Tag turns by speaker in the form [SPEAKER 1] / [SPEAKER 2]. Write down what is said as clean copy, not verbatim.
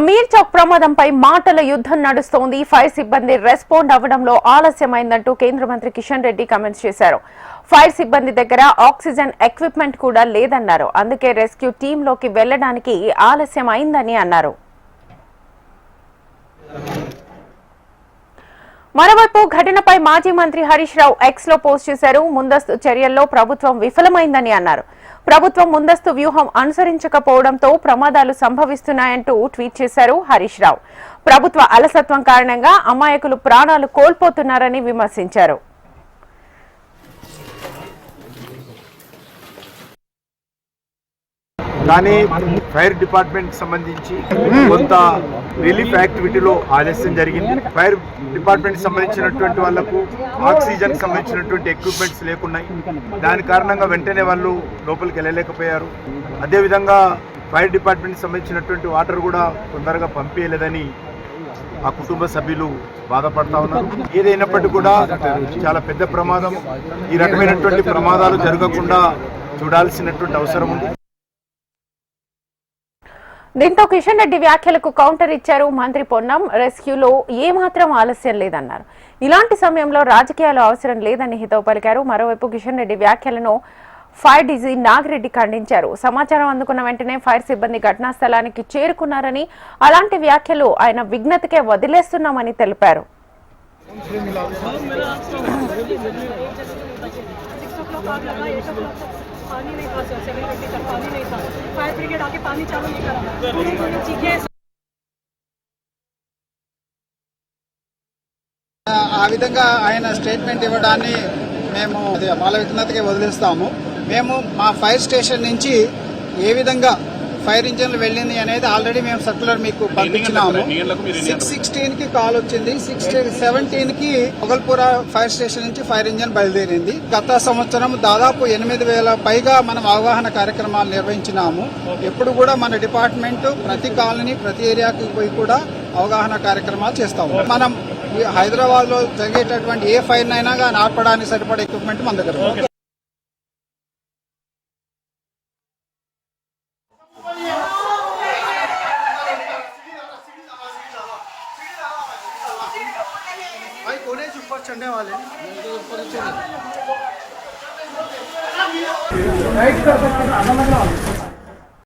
[SPEAKER 1] మీర్ చౌక్ ప్రమాదంపై మాటల యుద్ధం నడుస్తోంది. ఫైర్ సిబ్బంది రెస్పాండ్ అవ్వడంలో ఆలస్యమైందంటూ కేంద్ర మంత్రి కిషన్ రెడ్డి కామెంట్స్ చేశారు. ఫైర్ సిబ్బంది దగ్గర ఆక్సిజన్ ఎక్విప్మెంట్ కూడా లేదన్నారు. అందుకే రెస్క్యూ టీంలోకి వెళ్లడానికి ఆలస్యం అయిందని అన్నారు. మరోవైపు ఘటనపై మాజీ మంత్రి హరీష్ రావు ఎక్స్ లో పోస్ట్ చేశారు. ముందస్తు చర్యల్లో ప్రభుత్వం విఫలమైందని అన్నారు. ప్రభుత్వం ముందస్తు వ్యూహం అనుసరించకపోవడంతో ప్రమాదాలు సంభవిస్తున్నాయంటూ ట్వీట్ చేశారు హరీష్ రావు. ప్రభుత్వ అలసత్వం కారణంగా అమాయకులు ప్రాణాలు కోల్పోతున్నారని విమర్శించారు.
[SPEAKER 2] కానీ ఫైర్ డిపార్ట్మెంట్ సంబంధించి కొంత రిలీఫ్ యాక్టివిటీలో ఆలస్యం జరిగింది. ఫైర్ డిపార్ట్మెంట్ సంబంధించినటువంటి వాళ్లకు ఆక్సిజన్ సంబంధించినటువంటి ఎక్విప్మెంట్స్ లేకున్నాయి. దాని కారణంగా వెంటనే వాళ్ళు లోపలికి వెళ్ళలేకపోయారు. అదేవిధంగా ఫైర్ డిపార్ట్మెంట్ సంబంధించినటువంటి వాటర్ కూడా తొందరగా పంపించలేదని ఆ కుటుంబ సభ్యులు బాధపడతా ఉన్నారు. ఏదైనప్పటికీ కూడా చాలా పెద్ద ప్రమాదం. ఈ రకమైనటువంటి ప్రమాదాలు జరగకుండా చూడాల్సినటువంటి అవసరం ఉంది.
[SPEAKER 1] దీంతో కిషన్ రెడ్డి వ్యాఖ్యలకు కౌంటర్ ఇచ్చారు మంత్రి పొన్నం. రెస్క్యూలో ఏమాత్రం ఆలస్యం లేదన్నారు. ఇలాంటి సమయంలో రాజకీయాలు అవసరం లేదని హితవు పలికారు. మరోవైపు కిషన్ రెడ్డి వ్యాఖ్యలను ఫైర్ డీజీ నాగిరెడ్డి ఖండించారు. సమాచారం అందుకున్న వెంటనే ఫైర్ సిబ్బంది ఘటనా స్థలానికి చేరుకున్నారని, అలాంటి వ్యాఖ్యలు ఆయన విజ్ఞతకే వదిలేస్తున్నామని తెలిపారు.
[SPEAKER 3] पानी नहीं था सर, 7:20 तक पानी नहीं था. फायर ब्रिगेड आके पानी चालू नहीं करा.
[SPEAKER 4] ఆ విధంగా ఆయన స్టేట్మెంట్ ఇవ్వడాన్ని మేము వాళ్ళ విజ్ఞతకి వదిలేస్తాము. మేము మా ఫైర్ స్టేషన్ నుంచి ఏ విధంగా ఫైర్ ఇంజన్లు వెళ్ళింది అనేది ఆల్రెడీ మేము సర్క్యులర్ మీకు పంపించినాము. 6:16కి కాల్ వచ్చింది. 6:17కి మొగల్పుర ఫైర్ స్టేషన్ నుంచి ఫైర్ ఇంజన్ బయలుదేరింది. గత సంవత్సరం దాదాపు 8,000 పైగా మనం అవగాహన కార్యక్రమాలు నిర్వహించినాము. ఎప్పుడు కూడా మన డిపార్ట్మెంట్ ప్రతి కాలనీ ప్రతి ఏరియాకి పోయి కూడా అవగాహన కార్యక్రమాలు చేస్తాము. మనం హైదరాబాద్ లో జరిగేటటువంటి ఏ ఫైర్ అయినా కానీ ఆర్పడానికి సరిపడే ఎక్విప్మెంట్ మన దగ్గర. ऊपर चढ़ने वाले